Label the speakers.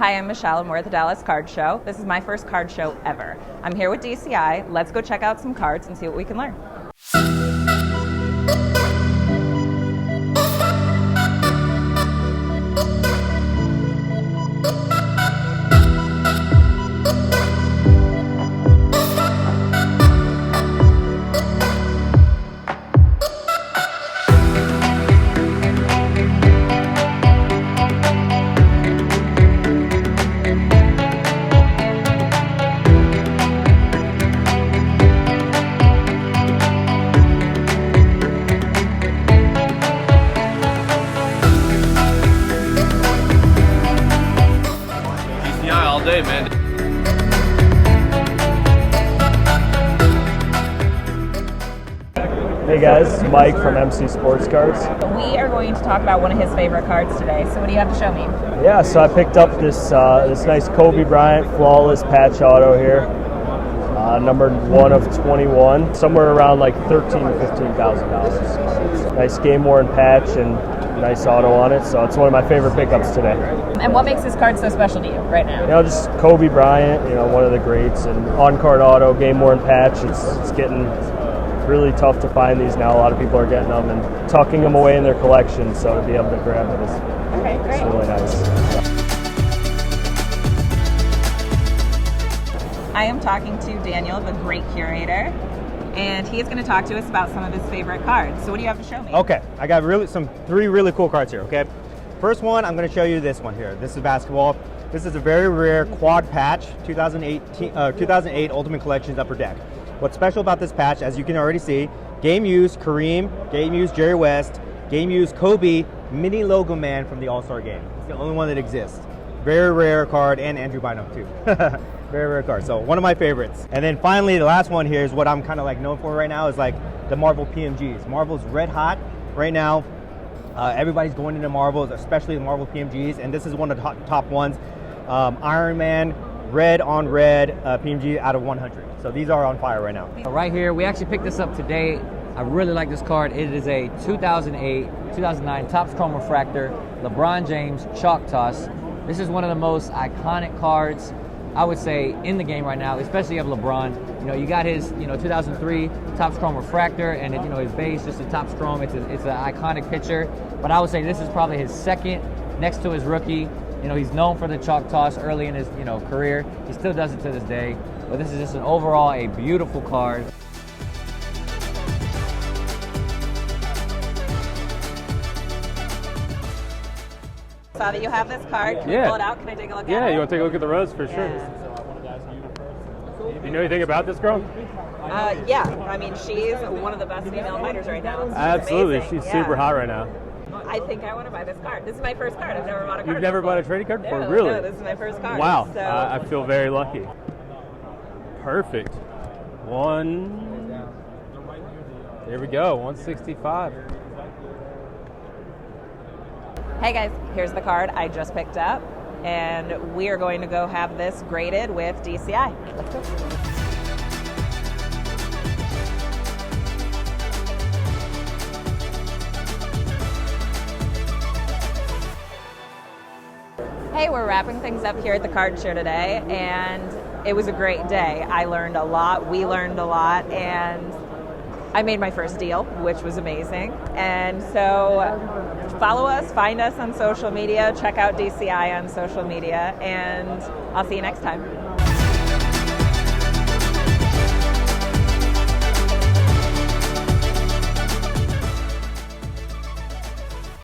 Speaker 1: Hi, I'm Michele and we're at the Dallas Card Show. This is my first card show ever. I'm here with DCI. Let's go check out some cards and see what we can learn.
Speaker 2: All day, man.
Speaker 3: Hey guys, Mike from MC Sports Cards.
Speaker 1: We are going to talk about one of his favorite cards today. So what do you have to show me?
Speaker 3: Yeah, so I picked up this nice Kobe Bryant flawless patch auto here, numbered 1 of 21, somewhere around like $13,000 to $15,000. Nice game worn patch and nice auto on it, so it's one of my favorite pickups today.
Speaker 1: And what makes this card so special to you right now?
Speaker 3: You know, just Kobe Bryant, one of the greats, and on-card auto, game-worn patch. It's getting really tough to find these now. A lot of people are getting them and tucking them away in their collection, so to be able to grab it is really nice.
Speaker 1: I am talking to Daniel, the great curator, and he is going to talk to us about some of his favorite cards. So what do you have to show me?
Speaker 4: Okay, I got three really cool cards here, okay? First one, I'm going to show you this one here. This is basketball. This is a very rare quad patch, 2008 Ultimate Collections Upper Deck. What's special about this patch, as you can already see, game used Kareem, game used Jerry West, game used Kobe, mini logo man from the All-Star game. It's the only one that exists. Very rare card, and Andrew Bynum too. Very rare card, so one of my favorites. And then finally, the last one here is what I'm kind of like known for right now, is like the Marvel PMGs. Marvel's red hot right now. Everybody's going into Marvels, especially the Marvel PMGs, and this is one of the top ones. Iron Man, red on red PMG out of 100. So these are on fire right now.
Speaker 5: Right here, we actually picked this up today. I really like this card. It is a 2008, 2009 Topps Chrome Refractor, LeBron James Chalk Toss. This is one of the most iconic cards, I would say, in the game right now, especially of LeBron. You got his, 2003 Topps Chrome Refractor, and his base, just a Topps Chrome. It's an iconic picture, but I would say this is probably his second, next to his rookie. He's known for the chalk toss early in his, career. He still does it to this day, but this is just an overall a beautiful card.
Speaker 1: Saw that you have this card. Can we pull it out? Can I take a look at it?
Speaker 2: Yeah, you want to take a look at the rose for sure. You know anything about this girl?
Speaker 1: Yeah, I mean, she's one of the best female fighters right now. She's
Speaker 2: Absolutely,
Speaker 1: amazing.
Speaker 2: she's super hot right now.
Speaker 1: I think I want to buy this card. This is my first card. I've never bought a card.
Speaker 2: You've never
Speaker 1: before.
Speaker 2: bought a trading card before?
Speaker 1: No,
Speaker 2: Really?
Speaker 1: No, this is my first card.
Speaker 2: Wow,
Speaker 1: So.
Speaker 2: I feel very lucky. Perfect. There we go, 165.
Speaker 1: Hey guys, here's the card I just picked up, and we are going to go have this graded with DCI. Let's go. Hey, we're wrapping things up here at the card show today, and it was a great day. I learned a lot, we learned a lot, and I made my first deal, which was amazing. And so follow us, find us on social media, check out DCI on social media, and I'll see you next time.